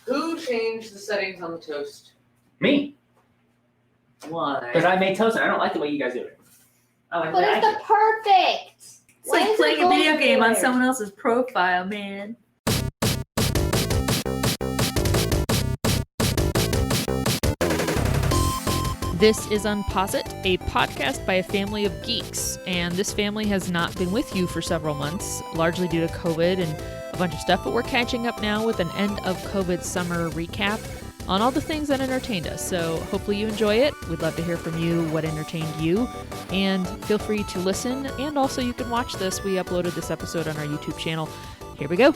Who changed the settings on the toast? Me. Why? Because I made toast and I don't like the way you guys do it. I like But the way it's I the perfect. It's like playing a video game on someone else's profile, man. This is Unposit, a podcast by a family of geeks, and this family has not been with you for several months, largely due to COVID and a bunch of stuff, but we're catching up now with an end of COVID summer recap on all the things that entertained us. So hopefully you enjoy it. We'd love to hear from you what entertained you, and feel free to listen, and also you can watch this. We uploaded this episode on our YouTube channel. Here we go.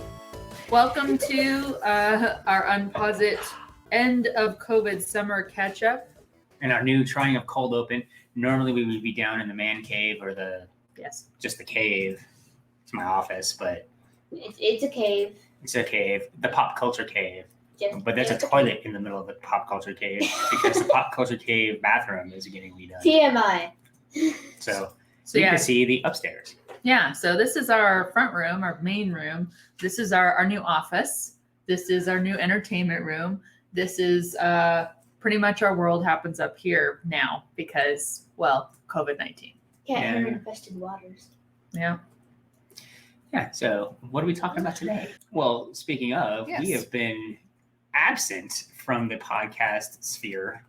Welcome to our Unposit end of COVID summer catch-up. And our new trying of cold open. Normally we would be down in the man cave or just the cave. It's my office, but It's a cave. it's a cave, the pop culture cave. But there's a Just toilet in the middle of the pop culture cave because the pop culture cave bathroom is getting redone. TMI. So So you yeah, can see the upstairs. yeah. So this is our front room, our main room. This is our new office. This is our new entertainment room. This is pretty much our world happens up here now because, well, COVID-19. Can't Yeah. enter infested waters. Yeah. Yeah, so what are we talking about today? Well, speaking of, we Yes. have been absent from the podcast sphere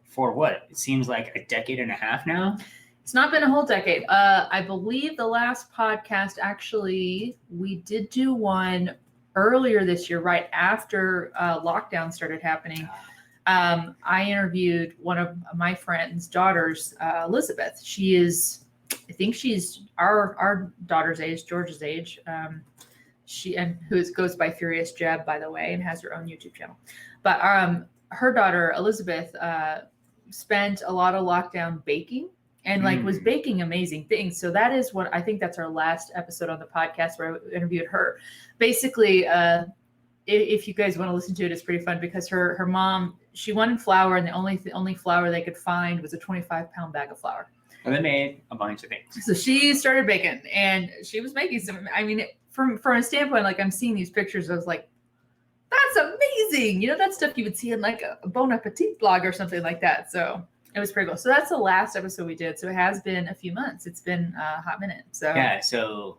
for what? It seems like a decade and a half now. It's not been a whole decade. I believe the last podcast, actually, we did do one earlier this year, right after lockdown started happening. I interviewed one of my friend's daughters, Elizabeth. She is, I think she's our daughter's age, George's age. Who goes by Furious Jeb, by the way, and has her own YouTube channel. But her daughter, Elizabeth, spent a lot of lockdown baking and was baking amazing things. So that is what I think that's our last episode on the podcast where I interviewed her. Basically, if you guys want to listen to it, it's pretty fun because her mom, she wanted flour, and the only flour they could find was a 25-pound bag of flour. And they made a bunch of things. So she started baking, and she was making some. I mean, from a standpoint, I'm seeing these pictures, I was like, "That's amazing!" You know, that stuff you would see in a Bon Appetit blog or something like that. So it was pretty cool. So that's the last episode we did. So it has been a few months. It's been a hot minute. So Yeah, so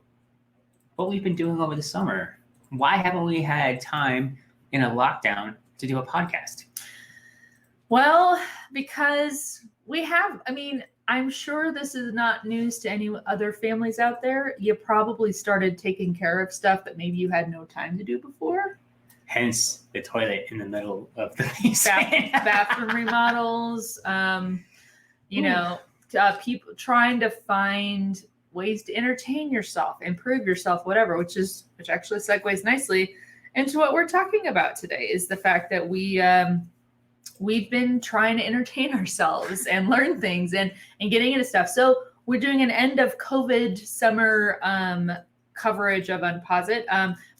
what we've been doing over the summer. Why haven't we had time in a lockdown to do a podcast? Well, because we have, I'm sure this is not news to any other families out there. You probably started taking care of stuff that maybe you had no time to do before. Hence the toilet in the middle of the basement. Bathroom remodels, people trying to find ways to entertain yourself, improve yourself, whatever, which actually segues nicely into what we're talking about today, is the fact that we've been trying to entertain ourselves and learn things and getting into stuff. So we're doing an end of COVID summer coverage of Unposit.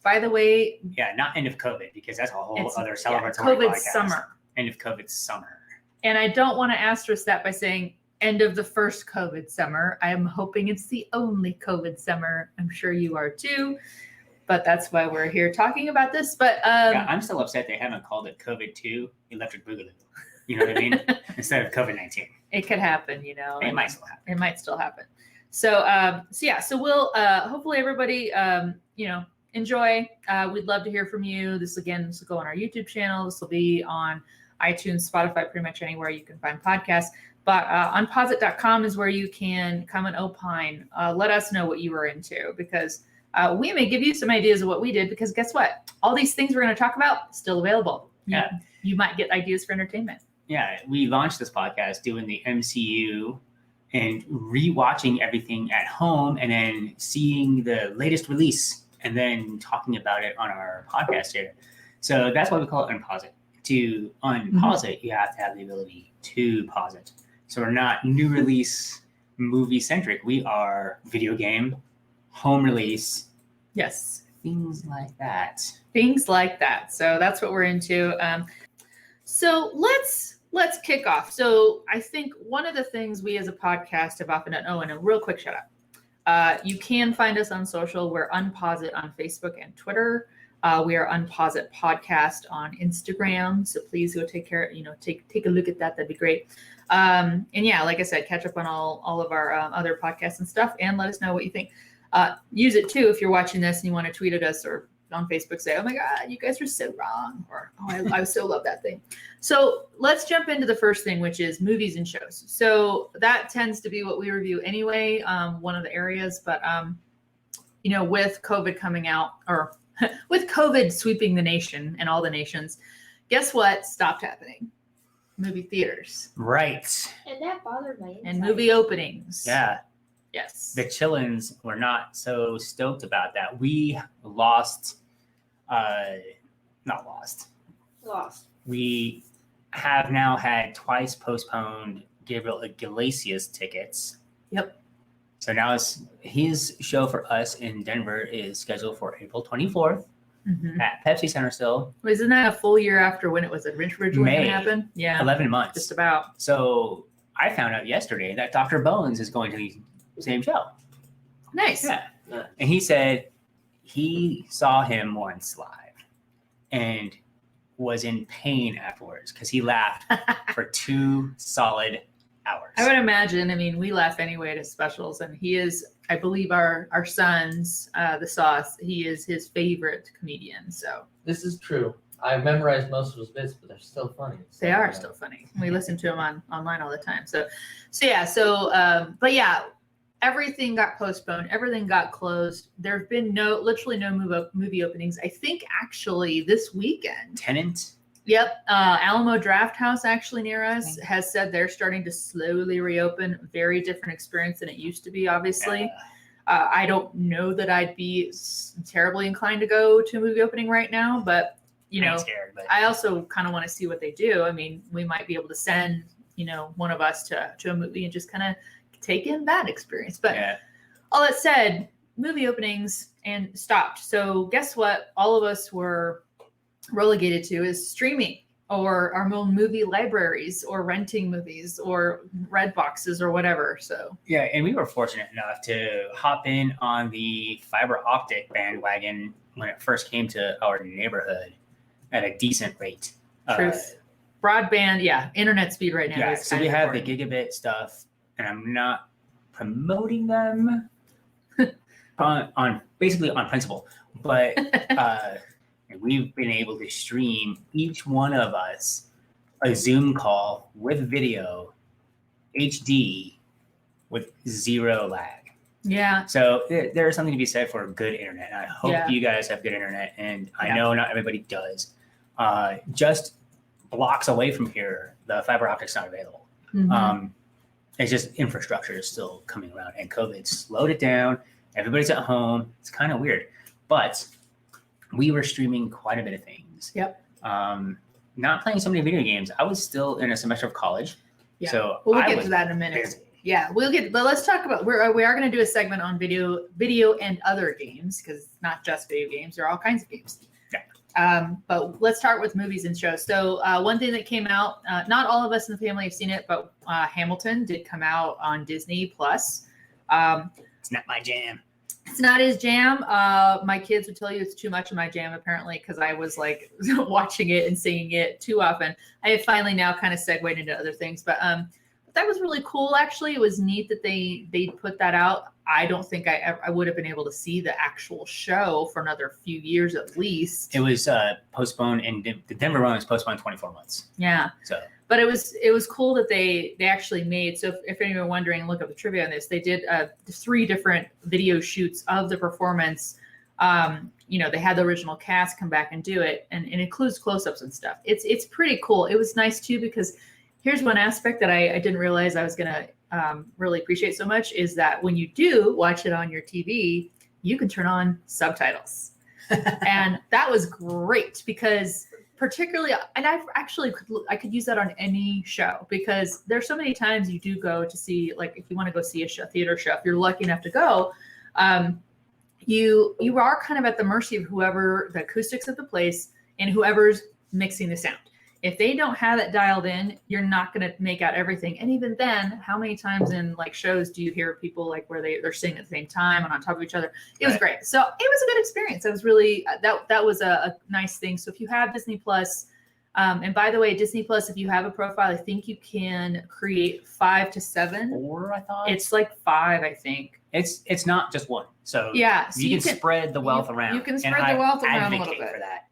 By the way, Yeah, not end of COVID, because that's a whole other yeah, celebratory COVID podcast. summer. End of COVID summer. And I don't want to asterisk that by saying end of the first COVID summer. I am hoping it's the only COVID summer. I'm sure you are too. But that's why we're here talking about this. But Yeah, I'm still upset they haven't called it COVID-2 Electric Boogaloo. You know what I mean? Instead of COVID-19. it could happen, It might still happen. It might still happen. So we'll hopefully everybody enjoy. We'd love to hear from you. This will go on our YouTube channel. This will be on iTunes, Spotify, pretty much anywhere you can find podcasts. But unposit.com is where you can come and opine. Let us know what you were into, because we may give you some ideas of what we did, because guess what? All these things we're going to talk about still available. Yeah. You might get ideas for entertainment. Yeah, we launched this podcast doing the MCU and rewatching everything at home and then seeing the latest release and then talking about it on our podcast here. So that's why we call it Unposit. To unpause it, you have to have the ability to pause it. So we're not new release movie centric. We are video game, home release, Yes. things like that. Things like that. So that's what we're into. So let's kick off. So I think one of the things we as a podcast have often done, and a real quick shout out. You can find us on social. We're Unposit on Facebook and Twitter. We are Unpause It Podcast on Instagram. So please go take a look at that. That'd be great. And yeah, like I said, catch up on all of our other podcasts and stuff, and let us know what you think. Use it too if you're watching this and you want to tweet at us or on Facebook say, oh my God, you guys are so wrong, or I so love that thing. So let's jump into the first thing, which is movies and shows. So that tends to be what we review anyway, one of the areas, but with COVID coming out, or with COVID sweeping the nation and all the nations, guess what stopped happening? Movie theaters. Right. And that bothered my And inside. movie openings. Yeah. Yes. The Chillins were not so stoked about that. We lost, not lost. Lost. We have now had twice postponed Gabriel Iglesias tickets. Yep. So now his show for us in Denver is scheduled for April 24th Mhm. at Pepsi Center still. Isn't that a full year after when it was originally going May. to happen? Yeah. 11 months. Just about. So I found out yesterday that Dr. Bones is going to the same show. Nice. Yeah. And he said he saw him once live and was in pain afterwards because he laughed for 2 solid hours. I would imagine. I mean, we laugh anyway at his specials, and he is, I believe, our son's the Sauce. He is his favorite comedian. So This is true. I've memorized most of his bits, but they're still funny. they are still funny. We listen to him online all the time. But yeah, everything got postponed. Everything got closed. There have been literally no movie openings. I think actually this weekend. Tenant. Yep. Alamo Draft House, actually near us, has said they're starting to slowly reopen. Very different experience than it used to be, obviously. I don't know that I'd be terribly inclined to go to a movie opening right now, but, I'm scared, but I also kind of want to see what they do. I mean, we might be able to send, one of us to a movie and just kind of take in that experience. But yeah. all that said, movie openings and stopped. So guess what? All of us were relegated to is streaming or our own movie libraries or renting movies or red boxes or whatever. So Yeah, and we were fortunate enough to hop in on the fiber optic bandwagon when it first came to our neighborhood at a decent rate. truth. Broadband, yeah, internet speed right now. Yeah, is so kind we of have the important. gigabit stuff, and I'm not promoting them on basically on principle, but we've been able to stream each one of us a Zoom call with video, HD, with 0 lag. Yeah, So there is something to be said for good internet. I hope Yeah. you guys have good internet, and I Yeah. know not everybody does. Just blocks away from here, the fiber optic's not available. Mhm. It's just infrastructure is still coming around, and COVID slowed it down. Everybody's at home. It's kind of weird, but we were streaming quite a bit of things. Yep. Not playing so many video games. I was still in a semester of college, Yeah. so We'll I get was to that in a minute. busy. Yeah, but let's talk about we are going to do a segment on video and other games, because it's not just video games, there are all kinds of games. But let's start with movies and shows. So one thing that came out, not all of us in the family have seen it, but Hamilton did come out on Disney Plus. It's not my jam. It's not his jam. My kids would tell you it's too much of my jam, apparently, because I was like watching it and singing it too often. I have finally now kind of segued into other things, but that was really cool. Actually, it was neat that they put that out. I don't think I would have been able to see the actual show for another few years at least. It was postponed, and the Denver run was postponed 24 months. Yeah. So But it was cool that they actually made. So if anyone wondering, look up the trivia on this. They did 3 different video shoots of the performance. They had the original cast come back and do it, and it includes close-ups and stuff. It's pretty cool. It was nice too, because here's one aspect that I didn't realize I was gonna really appreciate so much, is that when you do watch it on your TV, you can turn on subtitles. And that was great, because particularly, and I could use that on any show, because there's so many times you do go to see, like if you want to go see a theater show, if you're lucky enough to go, you are kind of at the mercy of whoever the acoustics of the place and whoever's mixing the sound. if they don't have it dialed in, you're not going to make out everything. And even then, how many times in like shows do you hear people like where they're singing at the same time and on top of each other? It was great. So it was a good experience. It was really, that was a nice thing. So if you have Disney Plus, and by the way, Disney Plus, if you have a profile, I think you can create 5 to 7. 4, I thought. It's like 5, I think. It's not just one. So Yeah. So you can spread the wealth around. You can and spread I the wealth around a little advocate bit. for that.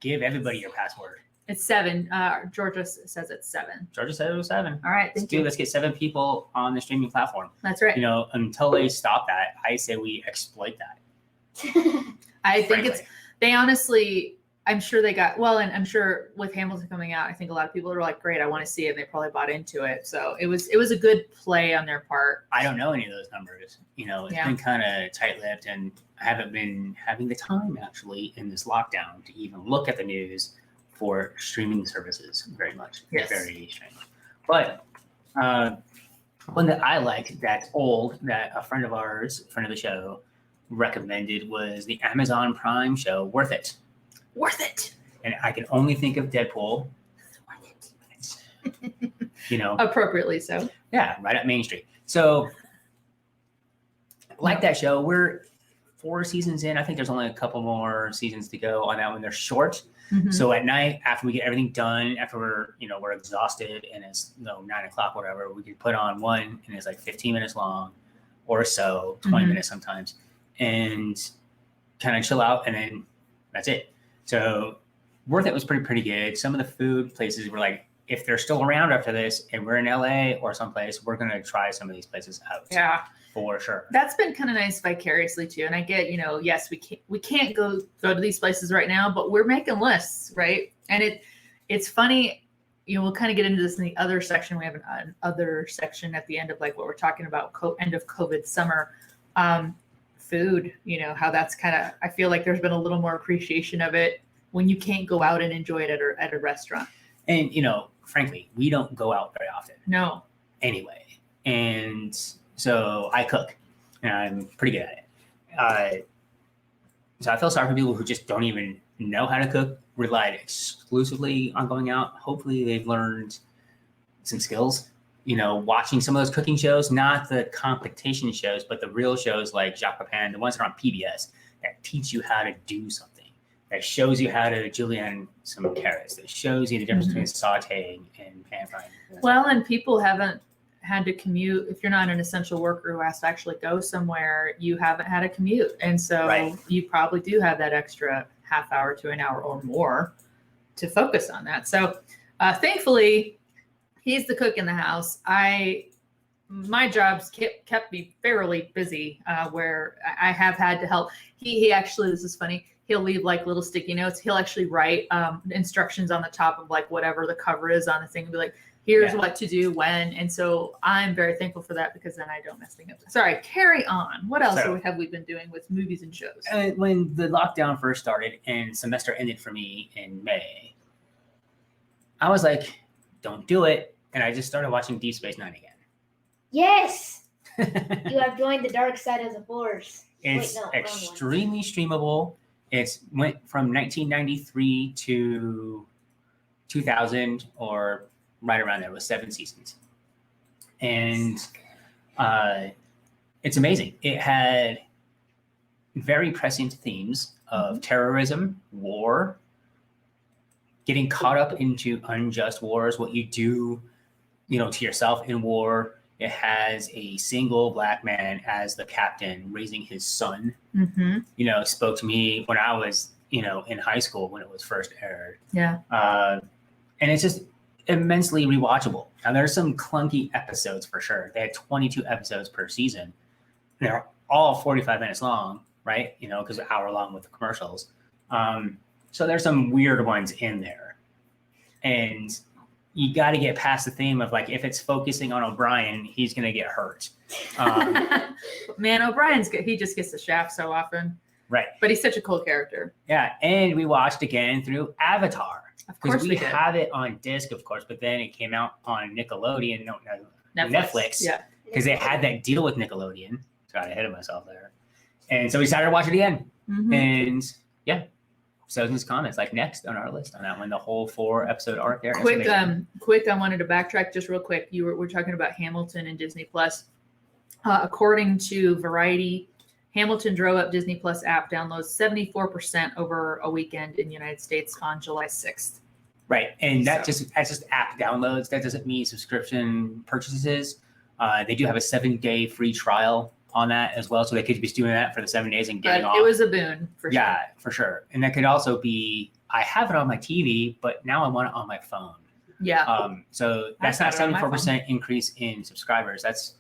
Give everybody your password. It's 7. Georgia says it's 7. Georgia said it was 7. All right. Thank you. Let's get 7 people on the streaming platform. That's right. You know, until they stop that, I say we exploit that. I think frankly. they honestly, I'm sure they got, well, and I'm sure with Hamilton coming out, I think a lot of people are like, great, I want to see it. And they probably bought into it. So it was a good play on their part. I don't know any of those numbers. You know, it's been kind of tight-lipped, and I haven't been having the time actually in this lockdown to even look at the news for streaming services very much. Yes. Very strange. But one that I liked that's old that a friend of ours, friend of the show, recommended was the Amazon Prime show Worth It. Worth it. And I can only think of Deadpool. You know, Appropriately so. yeah, right up Main Street. So, like that show, we're 4 seasons in. I think there's only a couple more seasons to go on that one. They're short. Mhm. So at night, after we get everything done, after we're exhausted and it's 9:00, whatever, we can put on one and it's like 15 minutes long or so, 20 Mhm. minutes sometimes, and kind of chill out, and then that's it. So Worth It was pretty good. Some of the food places were like, if they're still around after this and we're in LA or someplace, we're gonna try some of these places out. Yeah. For sure. That's been kind of nice vicariously too. And I get, yes, we can't go to these places right now, but we're making lists, right? And it's funny, we'll kind of get into this in the other section. We have an other section at the end of like what we're talking about, end of COVID summer. Food, how that's kind of, I feel like there's been a little more appreciation of it when you can't go out and enjoy it at a restaurant. And frankly, we don't go out very often No. anyway. And so I cook, and I'm pretty good at it. So I feel sorry for people who just don't even know how to cook, relied exclusively on going out. Hopefully they've learned some skills, watching some of those cooking shows, not the competition shows, but the real shows like Jacques Pepin, the ones that are on PBS that teach you how to do something, that shows you how to julienne some carrots, that shows you the difference between sauteing and pan frying. Well, and people haven't had to commute. If you're not an essential worker who has to actually go somewhere, you haven't had a commute. And so Right. you probably do have that extra half hour to an hour or more to focus on that. So thankfully, he's the cook in the house. My jobs kept me fairly busy where I have had to help. He actually, this is funny, he'll leave like little sticky notes. He'll actually write instructions on the top of like whatever the cover is on the thing and be like, here's what to do when. And so I'm very thankful for that because then I don't mess things up. Sorry, carry on. What else have we been doing with movies and shows? When the lockdown first started and semester ended for me in May, I was like, don't do it. And I just started watching Deep Space Nine Yes, again. you have joined the dark side of the Force. It's Wait, no, wrong one. extremely streamable. It went from 1993 to 2000 or right around there. It was 7 seasons. And it's amazing. It had very prescient themes of terrorism, war, getting caught up into unjust wars, what you do, to yourself in war. It has a single black man as the captain raising his son. Mm-hmm. Spoke to me when I was, in high school when it was first aired. Yeah. And it's just immensely rewatchable. Now there's some clunky episodes for sure. They had 22 episodes per season. They're all 45 minutes long, right? Because an hour long with the commercials. So there's some weird ones in there. And you got to get past the theme of like, if it's focusing on O'Brien, he's going to get hurt. Man, O'Brien's good. He just gets the shaft so often. Right. But he's such a cool character. Yeah. And we watched again through Avatar. Of course Because we we did. have it on disc, of course, but then it came out on Nickelodeon, Netflix. Yeah. Because they had that deal with Nickelodeon. So I got ahead of myself there. And so we decided to watch it again. Mhm. And yeah, Sozin's Comments, like next on our list on that one, the whole 4-episode arc there. It's Quick, amazing. I wanted to backtrack just real quick. We're talking about Hamilton and Disney Plus. According to Variety, Hamilton drove up Disney Plus app downloads 74% over a weekend in the United States on July 6th. Right, and that's So- just app downloads. That doesn't mean subscription purchases. They do have a 7-day free trial on that as well, so they could be doing that for the 7 days and But getting off. it was a boon for sure. Yeah, for sure. And that could also be, I have it on my TV, but now I want it on my phone. Yeah. So that's I've not got it on my 74% increase in subscribers. That's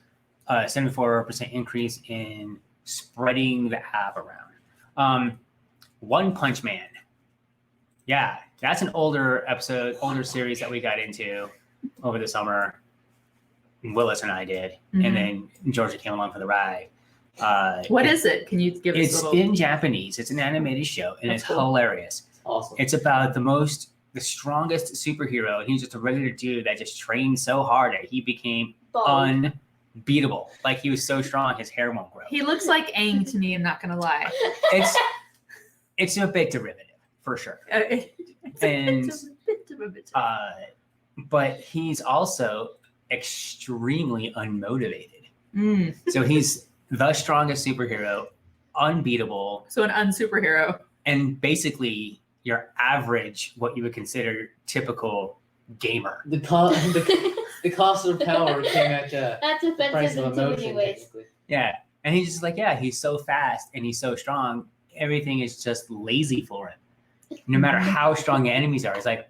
a 74% increase in spreading the app around. One Punch Man. Yeah, that's an older series that we got into over the summer. Willis and I did, Mhm. and then Georgia came along for the ride. What is it? Can you give us It's a little? in Japanese. It's an animated show, and That's it's cool. hilarious. Awesome. It's about the strongest superhero, and he's just a regular dude that just trained so hard that he became Bald. unbeatable. Like he was so strong, his hair won't grow. He looks like Aang to me. I'm not gonna lie. It's a bit derivative for sure. It's And, a bit of a bit. But he's also extremely unmotivated. Mm. So he's the strongest superhero, unbeatable, So an unsuperhero. and basically your average, what you would consider typical gamer. The cost of power came at the That's price offensive of in too many emotion, ways. technically. Yeah. And he's just like, yeah, he's so fast and he's so strong. Everything is just lazy for him. No matter how strong the enemies are, it's like,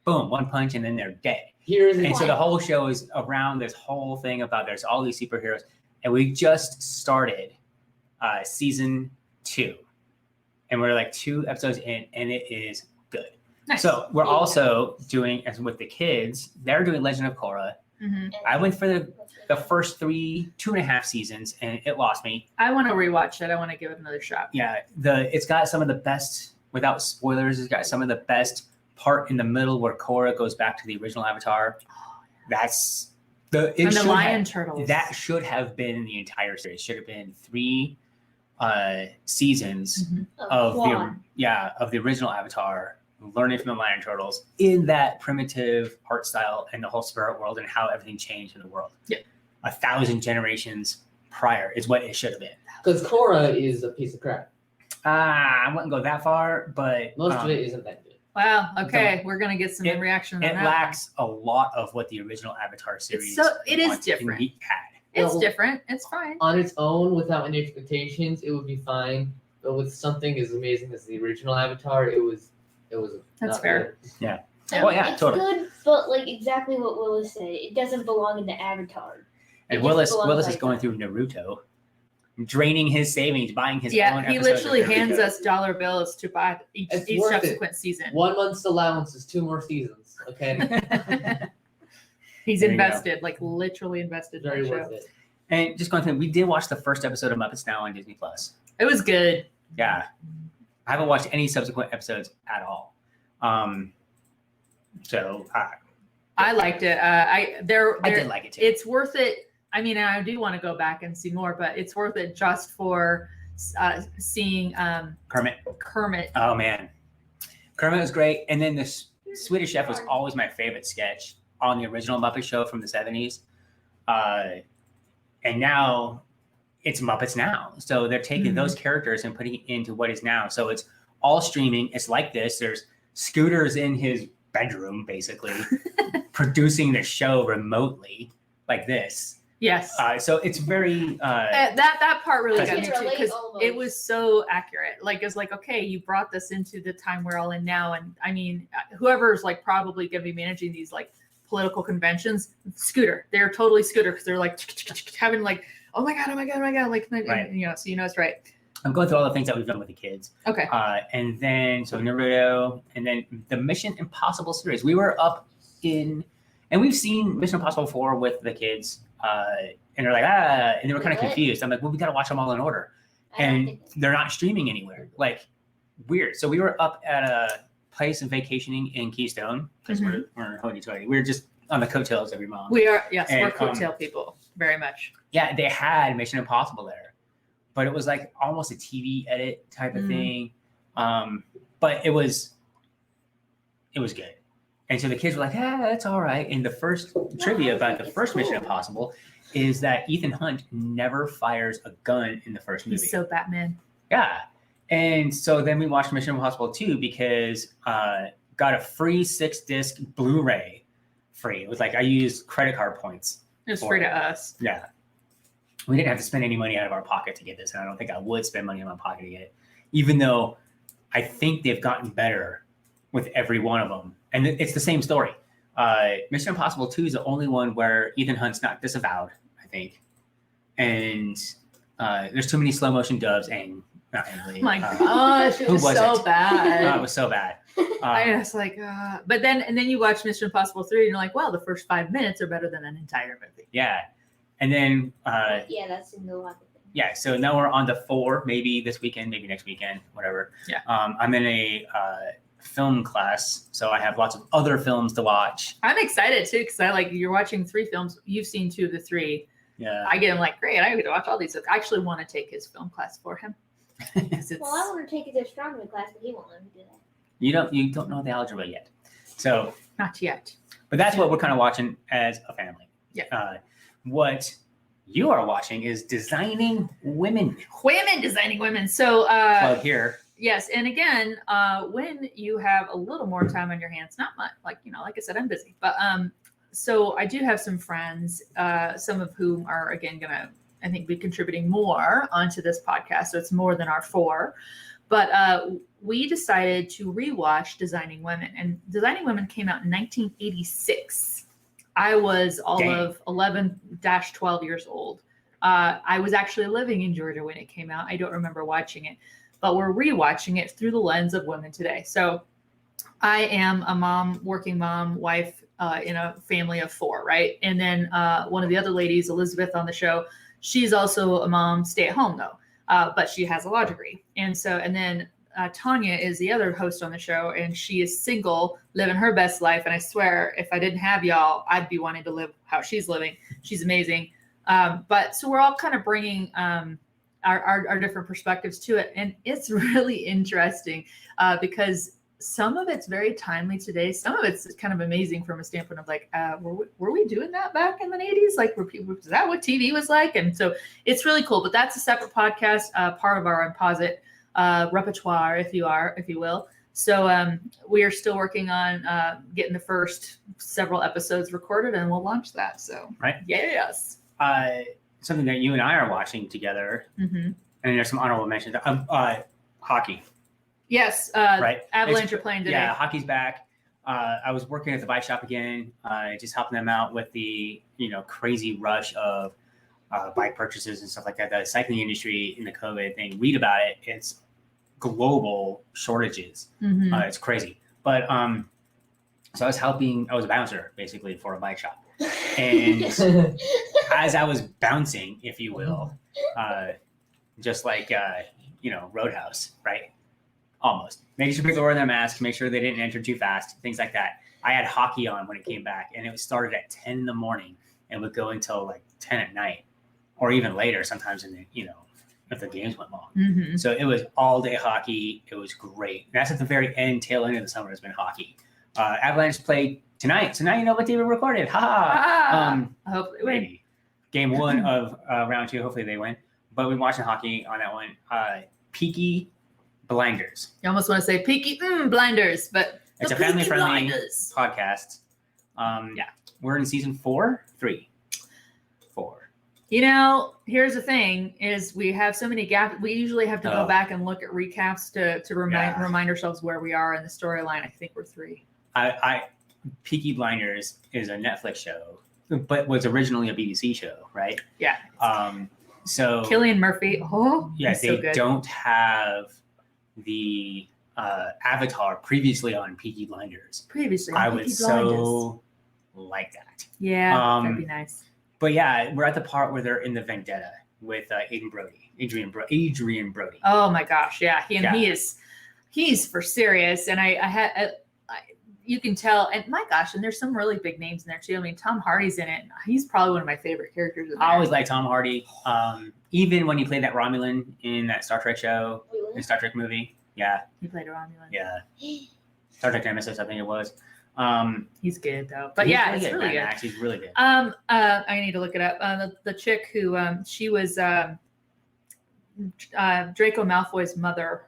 boom, one punch and then they're dead. Here's And so the whole show is around this whole thing about there's all these superheroes. And we just started season 2. And we're like 2 episodes in, and it is good. Nice. So we're also doing, as with the kids, they're doing Legend of Korra. Mhm. I went for the first 2.5 seasons, and it lost me. I want to rewatch it. I want to give it another shot. Yeah, it's got some of the best, without spoilers, it's got some of the best part in the middle where Korra goes back to the original Avatar. That's it And the should lion have- turtles. That should have been the entire series. Should have been 3 seasons Mhm. of Wow. of the original Avatar, learning from the lion turtles in that primitive art style and the whole spirit world and how everything changed in the world. Yeah. 1,000 generations prior is what it should have been. Because Korra is a piece of crap. I wouldn't go that far, but Most of it isn't that good. Wow. Okay, we're gonna get some It- reaction on it that. lacks a lot of what the original Avatar series it is wanted and different. had. It's Well, different. It's fine. On its own, without any expectations, it would be fine. But with something as amazing as the original Avatar, it was. That's not fair. good. Yeah. Well, yeah, It's totally. good, but like exactly what Willis said, it doesn't belong in the Avatar. And It just Willis belongs is like going that. through Naruto, draining his savings, buying his own Yeah, he episode of literally Naruto. hands us dollar bills to buy each It's worth it. subsequent season. 1 month's allowance is 2 more seasons. Okay, He's There you go. invested, like literally invested in very the worth show. it. And just going through, we did watch the first episode of Muppets Now on Disney Plus. It was good. Yeah, I haven't watched any subsequent episodes at all. So I liked it. I did like it too. It's worth it. I mean, I do want to go back and see more, but it's worth it just for seeing Kermit. Kermit. Oh man, Kermit was great. And then the Swedish Chef was always my favorite sketch on the original Muppet Show from the 70s. And now it's Muppets Now. So they're taking Mhm. those characters and putting it into what is now. So it's all streaming. It's like this. There's Scooters in his bedroom, basically, producing the show remotely like this. Yes. So it's very that part really got Can me too relate because almost. it was so accurate. Like it's like, okay, you brought this into the time we're all in now, and I mean, whoever's like probably going to be managing these like political conventions, Scooter, they're totally Scooter because they're like having like, oh my god, like Right. you know, so you know it's right. I'm going through all the things that we've done with the kids. Okay. And then, so Naruto, and then the Mission Impossible series. We were up in, and we've seen Mission Impossible 4 with the kids. And they're like, and they were kind of What? confused. I'm like, well, we got to watch them all in order. I don't And think- they're not streaming anywhere. Like, weird. So we were up at a place of vacationing in Keystone because we're hoity-toity. We were just on the coattails of your mom. We are, yes, And, we're coattail people, very much. Yeah, they had Mission Impossible there, but it was like almost a TV edit type of Mhm. thing. but it was good. And so the kids were like, "Yeah, that's all right." And the first trivia about the first Mission Impossible is that Ethan Hunt never fires a gun in the first movie. He's so Batman. Yeah. And so then we watched Mission Impossible 2 because got a free 6-disc Blu-ray free. It was like I used credit card points. It was free to us. Yeah. We didn't have to spend any money out of our pocket to get this, and I don't think I would spend money in my pocket to get it, even though I think they've gotten better with every one of them. And it's the same story. Mission Impossible 2 is the only one where Ethan Hunt's not disavowed, I think. And there's too many slow motion dubs and not Emily. Oh my gosh, it who was was so it? bad. It was so bad. I was like, but then you watch Mission Impossible 3 and you're like, well, the first 5 minutes are better than an entire movie. Yeah. And then, yeah, that's in the lot of things. yeah, so now we're on to 4, maybe this weekend, maybe next weekend, whatever. Yeah. I'm in a film class, so I have lots of other films to watch. I'm excited too because you're watching 3 films. You've seen 2 of the 3. Yeah. I get him like, great, I get to watch all these. I actually want to take his film class for him. 'Cause it's, Well, I want to take his astronomy class, but he won't let me do that. You don't know the algebra yet. So, not yet. but that's what we're kind of watching as a family. Yeah. What you are watching is Designing Women. Women designing women. So Plug here. yes, and again, when you have a little more time on your hands, not much, like I said, I'm busy, but so I do have some friends, some of whom are again gonna, I think, be contributing more onto this podcast. So it's more than our 4, but we decided to rewatch Designing Women, and Designing Women came out in 1986. I was all of 11-12 years old. I was actually living in Georgia when it came out. I don't remember watching it, but we're rewatching it through the lens of women today. So I am a mom, working mom, wife in a family of 4, right? And then one of the other ladies, Elizabeth on the show, she's also a mom, stay at home though, but she has a law degree. And then Tanya is the other host on the show, and she is single, living her best life. And I swear, if I didn't have y'all, I'd be wanting to live how she's living. She's amazing. But so we're all kind of bringing our different perspectives to it. And it's really interesting because some of it's very timely today. Some of it's kind of amazing from a standpoint of like, were we doing that back in the 80s? Like, is that what TV was like? And so it's really cool. But that's a separate podcast, part of our Imposit repertoire, if you will. So we are still working on getting the first several episodes recorded, and we'll launch that. So Right. Yes. Something that you and I are watching together, Mm-hmm. and there's some honorable mentions. Hockey, Yes. right? Avalanche It's- are playing today. Yeah, hockey's back. I was working at the bike shop again, just helping them out with the crazy rush of bike purchases and stuff like that. The cycling industry in the COVID thing, read about it. It's global shortages. Mhm. It's crazy. But so I was a bouncer basically for a bike shop. And as I was bouncing, if you will, just like Roadhouse, right? Almost. Making sure people were wearing their masks, make sure they didn't enter too fast, things like that. I had hockey on when it came back, and it started at 10 in the morning and would go until like 10 at night, or even later sometimes in the if the games went long. Mhm. So it was all day hockey. It was great. And that's at the very tail end of the summer has been hockey. Avalanche played tonight. So now you know what they were recorded. Ha ha. Hopefully we win. Maybe. Game 1 of round 2. Hopefully they win. But we're watching hockey on that one. Peaky Blinders. You almost want to say Peaky Blinders, but It's the a family-friendly Peaky Blinders. podcast. Yeah. We're in season 4? 3? 4. Here's the thing: is we have so many gaps. We usually have to go Oh. back and look at recaps to Yeah. remind ourselves where we are in the storyline. I think we're 3. Peaky Blinders is a Netflix show, but was originally a BBC show, right? Yeah. So Cillian Murphy. Oh, yeah, he's they so good. don't have the Avatar previously on Peaky Blinders. Previously, I on would Peaky Blinders. so like that. Yeah, um, that'd be nice. But yeah, we're at the part where they're in the vendetta with Adrian Brody. Oh my gosh, yeah, Yeah. he's for serious, and you can tell, and my gosh, and there's some really big names in there too. I mean, Tom Hardy's in it. He's probably one of my favorite characters in there. I always liked Tom Hardy, even when he played that Romulan in that Star Trek show, Really? the Star Trek movie. Yeah, He played Romulan. yeah. Star Trek Nemesis, I think it was. He's good though. But he's yeah, it's really Mad good. Max, he's really good. I need to look it up. The chick who she was Draco Malfoy's mother.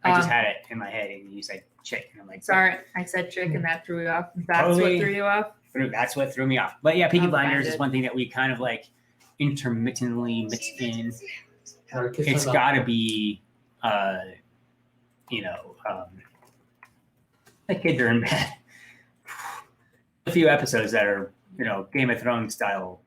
I just had it in my head, and you said chick, and I'm like, Sorry, I said chick, and that threw you off. That's Totally. what threw you off. That's what threw me off. But yeah, Peaky Oh, Blinders is bandit. one thing that we kind of like intermittently mix in. Or kiss It's my got to be, you know, the kids are in bed. A few episodes that are, you know, Game of Thrones style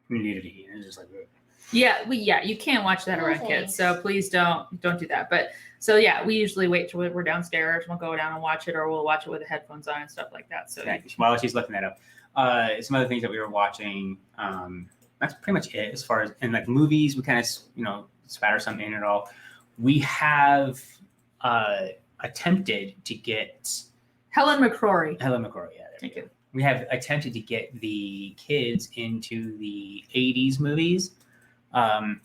nudity, and it's just like, ugh. Yeah, you can't watch that No around thanks. kids, so please don't do that. But so yeah, we usually wait till we're downstairs. We'll go down and watch it, or we'll watch it with the headphones on and stuff like that. So Okay, while she's looking that up, some other things that we were watching. That's pretty much it as far as in like movies. We kind of, you know, spatter something in it all. We have attempted to get Helen McCrory. Helen McCrory. Yeah, there Thank we go. you. We have attempted to get the kids into the 80s movies.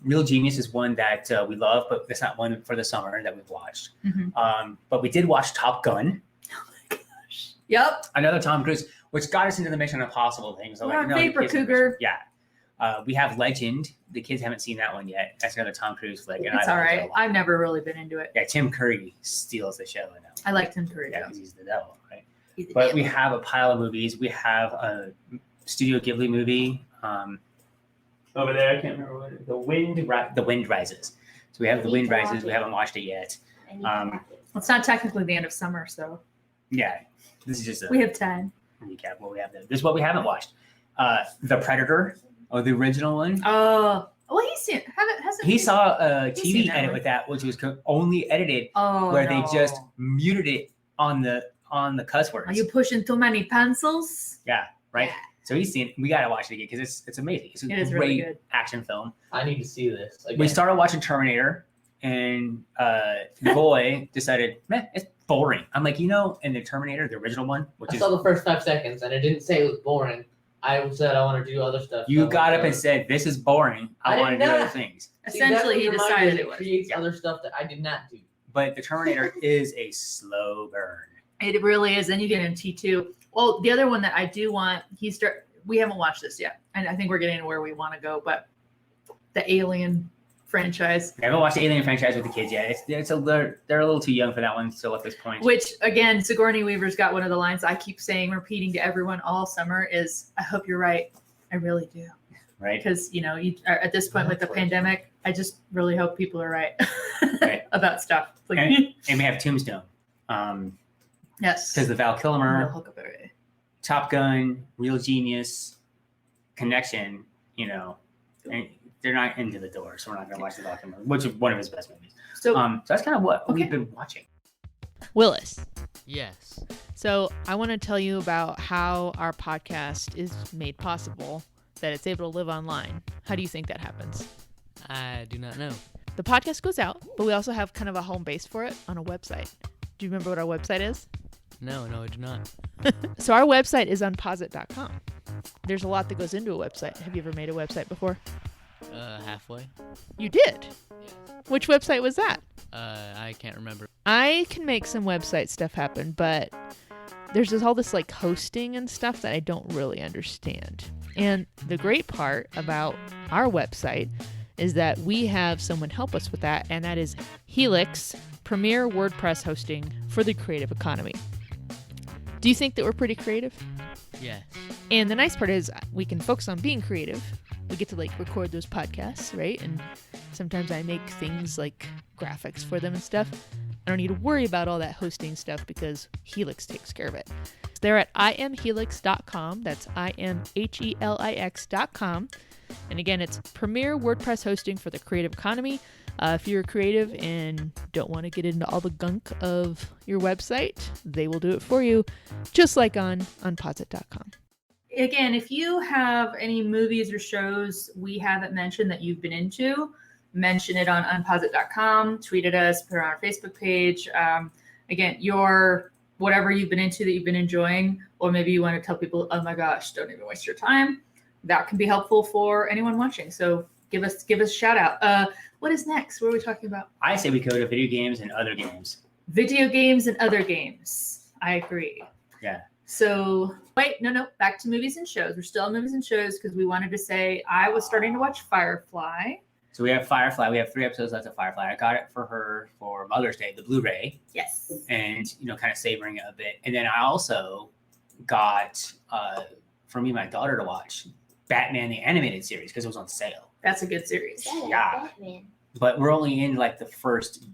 Real Genius is one that we love, but that's not one for the summer that we've watched. Mhm. But we did watch Top Gun, Yep. another Tom Cruise, which got us into the Mission Impossible things. We're on Vapor kids- Cougar. Yeah. We have Legend. The kids haven't seen that one yet. That's another Tom Cruise flick. And It's I all like it right. a lot. I've never really been into it. Yeah, Tim Curry steals the show in that I one. liked Tim Curry. Yeah, though. 'cause he's the devil, right? He's a But we devil. have a pile of movies. We have a Studio Ghibli movie over there. I can't remember what The Wind Rises. So we have The Need Wind to watch Rises. We it. haven't watched it yet. I need to Um, watch it. It's not technically the end of summer, so Yeah, this is just a we have time. recap of what we have there. This is what we haven't watched. The Predator, or the original one. Oh, well, he's seen. Hasn't He saw a He's TV seen that edit one. with that, which was only edited Oh, where no. they just muted it on the cuss words. Are you pushing too many pencils? right? Yeah. So he's seen. We gotta watch it again because it's amazing. It's a It is great really good. action film. I need to see this. Again. We started watching Terminator, and the boy decided, man, it's boring. I'm like, you know, in the Terminator, the original one, which I is saw the first 5 seconds and it didn't say it was boring. I said I want to do other stuff. you so I got went up and to- said, this is boring. I I want to did do other not. things. See, that's Essentially, what he your mind decided is. it was. creates Yeah. other stuff that I did not do. But the Terminator is a slow burn. It really is. Then you get in T2. Well, the other one that I do want, we haven't watched this yet, and I think we're getting to where we want to go. But the Alien franchise, I haven't watched the Alien franchise with the kids yet. They're a little too young for that one still at this point. which again, Sigourney Weaver's got one of the lines I keep saying, repeating to everyone all summer is, "I hope you're right. I really do." Right? Because you know, at this point with the pandemic, I just really hope people are right, Right. about stuff. Like, And we have Tombstone. yes, Because the Val Kilmer, Real Huckleberry. Top Gun, Real Genius, Connection, you know, and they're not into the door, so we're not going to watch the Val Kilmer, which is one of his best movies. So So that's kind of what Okay. we've been watching. Willis. Yes. So I want to tell you about how our podcast is made possible, that it's able to live online. How do you think that happens? I do not know. The podcast goes out, but we also have kind of a home base for it on a website. Do you remember what our website is? No, I do not. So our website is unposit.com. There's a lot that goes into a website. Have you ever made a website before? Halfway. You did? Which website was that? I can't remember. I can make some website stuff happen, but there's all this like hosting and stuff that I don't really understand. And the great part about our website is that we have someone help us with that, and that is Helix, premier WordPress hosting for the creative economy. Do you think that we're pretty creative? Yes. And the nice part is we can focus on being creative. We get to like record those podcasts, right? And sometimes I make things like graphics for them and stuff. I don't need to worry about all that hosting stuff because Helix takes care of it. They're at imhelix.com. That's imhelix.com. And again, it's premier WordPress hosting for the creative economy. If you're creative and don't want to get into all the gunk of your website, they will do it for you, just like on unposit.com. again, if you have any movies or shows we haven't mentioned that you've been into, mention it on unposit.com, tweet at us, put it on our Facebook page. Again, your whatever you've been into that you've been enjoying, or maybe you want to tell people, oh my gosh, don't even waste your time. That can be helpful for anyone watching. So give us a shout out. What is next? What are we talking about? I say we go to video games and other games. Video games and other games. I agree. Yeah. So wait, no, back to movies and shows. We're still on movies and shows because we wanted to say I was starting to watch Firefly. So we have Firefly. We have 3 episodes left of Firefly. I got it for her for Mother's Day, the Blu-ray, Yes. and kind of savoring it a bit. And then I also got for me and my daughter to watch Batman the Animated Series because it was on sale. That's a good series. Yeah. Batman. But we're only in like the first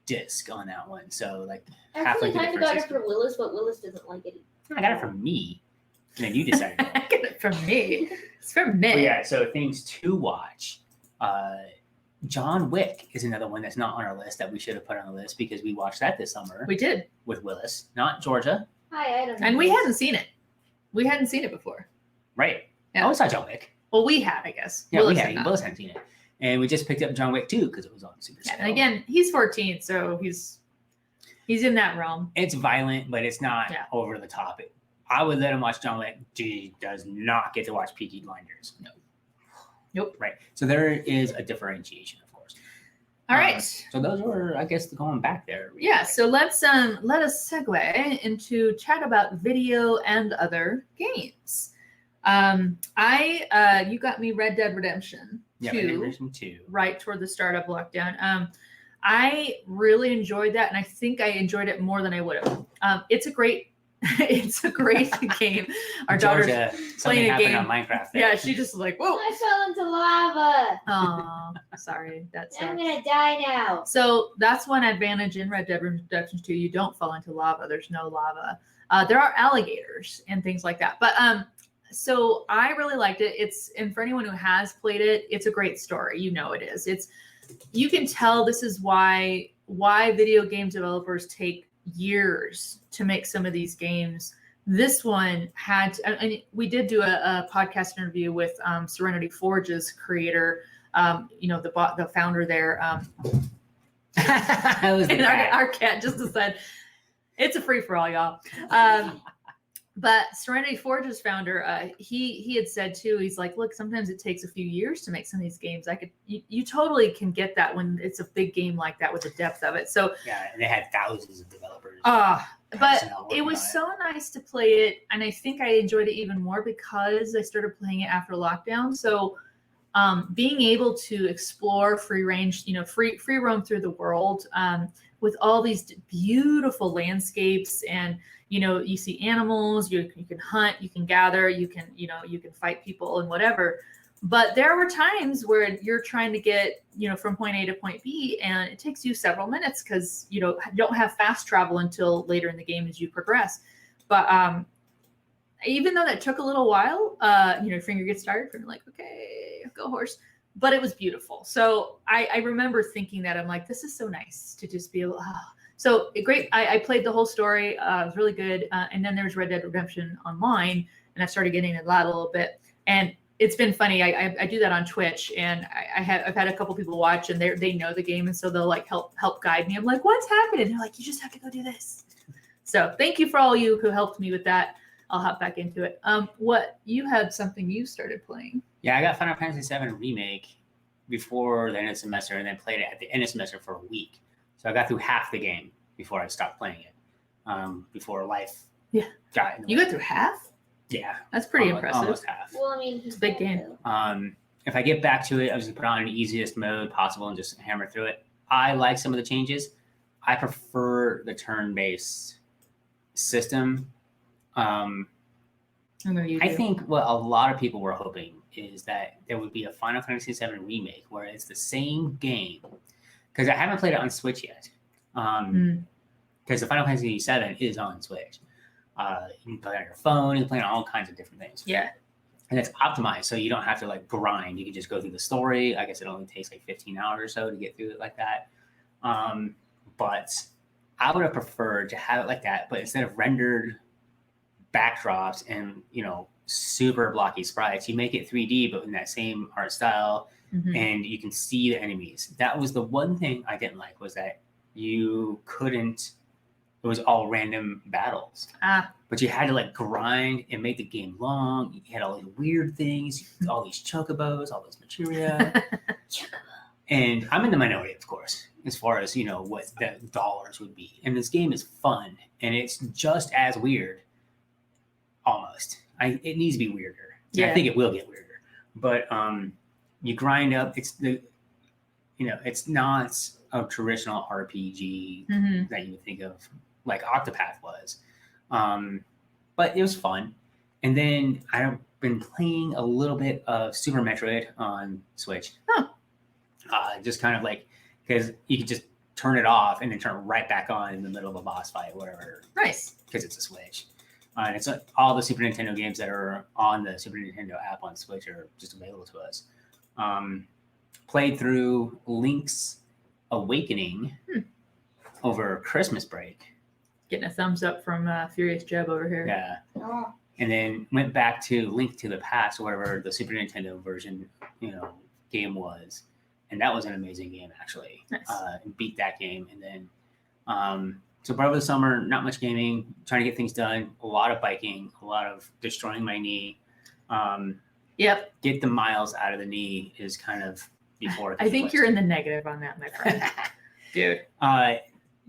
disc on that one, so like I halfway actually through kind the of got first it for Willis, but Willis doesn't like it. I got it from me, and then you decided. I get it from me. It's from me. But yeah, so things to watch. John Wick is another one that's not on our list that we should have put on the list because we watched that this summer We did. with Willis, not Georgia. Hi, I don't know. And we this. hadn't seen it. We hadn't seen it before. Right. Yeah. I always saw John Wick. Well, we had, I guess. Yeah, Willis we had had. not. Willis hadn't seen it. And we just picked up John Wick 2 because it was on Super Yeah, Sale. and again, he's 14, so he's in that realm. It's violent, but it's not Yeah. over the top. I would let him watch John Wick. He does not get to watch Peaky Blinders. No. Nope. Right. So there is a differentiation, of course. All right. So those were, I guess, going back there. Yeah, so let us segue into chat about video and other games. You got me Red Dead Redemption 2 Yeah, Red Dead Redemption 2. right toward the start of lockdown. I really enjoyed that, and I think I enjoyed it more than I would have. It's a great game. Our daughter's Georgia, playing something a happened game. on Minecraft. there. Yeah, she just like, whoa. I fell into lava. Oh, sorry. That's I'm gonna die now. So that's one advantage in Red Dead Redemption 2. You don't fall into lava. There's no lava. There are alligators and things like that. But so I really liked it. And for anyone who has played it, it's a great story. You know it is. You can tell this is why video game developers take years to make some of these games. This one had, and we did do a podcast interview with Serenity Forge's creator, the founder there. That was the And cat. our cat just decided it's a free for all, y'all. But Serenity Forge's founder, he had said too, he's like, look, sometimes it takes a few years to make some of these games. You totally can get that when it's a big game like that with the depth of it. So Yeah, and they had thousands of developers. but personnel it working was on so nice to play it, and I think I enjoyed it even more because I started playing it after lockdown. So being able to explore free range, free roam through the world with all these beautiful landscapes, and you see animals, you can hunt, you can gather, you can fight people and whatever. But there were times where you're trying to get, from point A to point B, and it takes you several minutes because you don't have fast travel until later in the game as you progress. But even though that took a little while, your finger gets tired from like, okay, go horse. But it was beautiful. So I remember thinking that I'm like, this is so nice to just be able. So great. I played the whole story. It was really good. And then there's Red Dead Redemption Online, and I started getting into that a little bit. And it's been funny. I do that on Twitch, and I've had a couple people watch, and they know the game, and so they'll like help guide me. I'm like, what's happening? They're like, you just have to go do this. So thank you for all you who helped me with that. I'll hop back into it. What you had something you started playing? Yeah, I got Final Fantasy VII Remake before the end of the semester, and then played it at the end of the semester for a week. So I got through half the game before I stopped playing it. Before life got in the You way. got through half? Yeah, That's pretty almost, impressive. Almost half. Well, I mean, It's a big game. If I get back to it, I was gonna put on the easiest mode possible and just hammer through it. I like some of the changes. I prefer the turn-based system. I know you I do. think what a lot of people were hoping is that there would be a Final Fantasy VII Remake where it's the same game. Because I haven't played it on Switch yet. Because the Final Fantasy VII is on Switch. You can play it on your phone, you can play it on all kinds of different things. Yeah. And it's optimized, so you don't have to like grind. You can just go through the story. I guess it only takes like 15 hours or so to get through it like that. But I would have preferred to have it like that, but instead of rendered backdrops and super blocky sprites, you make it 3D, but in that same art style, Mhm. and you can see the enemies. That was the one thing I didn't like, was that you couldn't it was all random battles. But you had to like grind and make the game long. You had all these weird things, all these chocobos, all this materia. And I'm in the minority, of course, as far as, what the dollars would be. And this game is fun, and it's just as weird, almost. It needs to be weirder. And I think it will get weirder. But you grind up. It's not a traditional RPG that you would think of, like Octopath was. But it was fun. And then I've been playing a little bit of Super Metroid on Switch. Just kind of like, because you could just turn it off and then turn it right back on in the middle of a boss fight, whatever. Nice. Because it's a Switch. And it's all the Super Nintendo games that are on the Super Nintendo app on Switch are just available to us. Played through Link's Awakening over Christmas break. Getting a thumbs up from Furious Jeb over here. Yeah. Oh, And then went back to Link to the Past, or whatever the Super Nintendo version, game was. And that was an amazing game, actually. Nice. And beat that game. And then, so over the summer, not much gaming, trying to get things done, a lot of biking, a lot of destroying my knee. Yep. Get the miles out of the knee is kind of before. I think you're in the negative on that, my friend. Dude.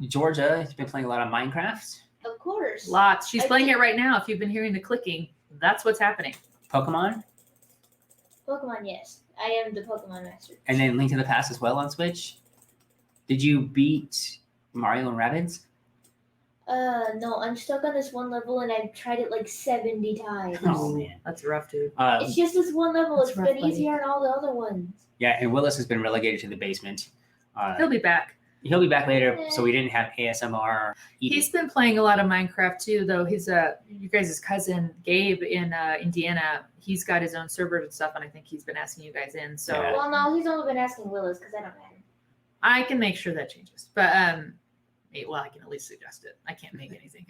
Georgia has been playing a lot of Minecraft. of course. Lots. She's I playing think- it right now. If you've been hearing the clicking, that's what's happening. Pokemon, Pokemon, yes. I am the Pokemon master. and then Link to the Past as well on Switch. Did you beat Mario and Rabbids? No, I'm stuck on this one level and I've tried it like 70 times. Oh man. That's rough, dude. It's just this one level. That's It's rough, been buddy. easier on all the other ones. Yeah, and Willis has been relegated to the basement. He'll be back. He'll be back later, so we didn't have ASMR eating. He's been playing a lot of Minecraft too, though. He's you guys' cousin Gabe in Indiana. He's got his own servers and stuff, and I think he's been asking you guys in. So Yeah. Well, no, he's only been asking Willis because I don't have him. I can make sure that changes. But well, I can at least suggest it. I can't make anything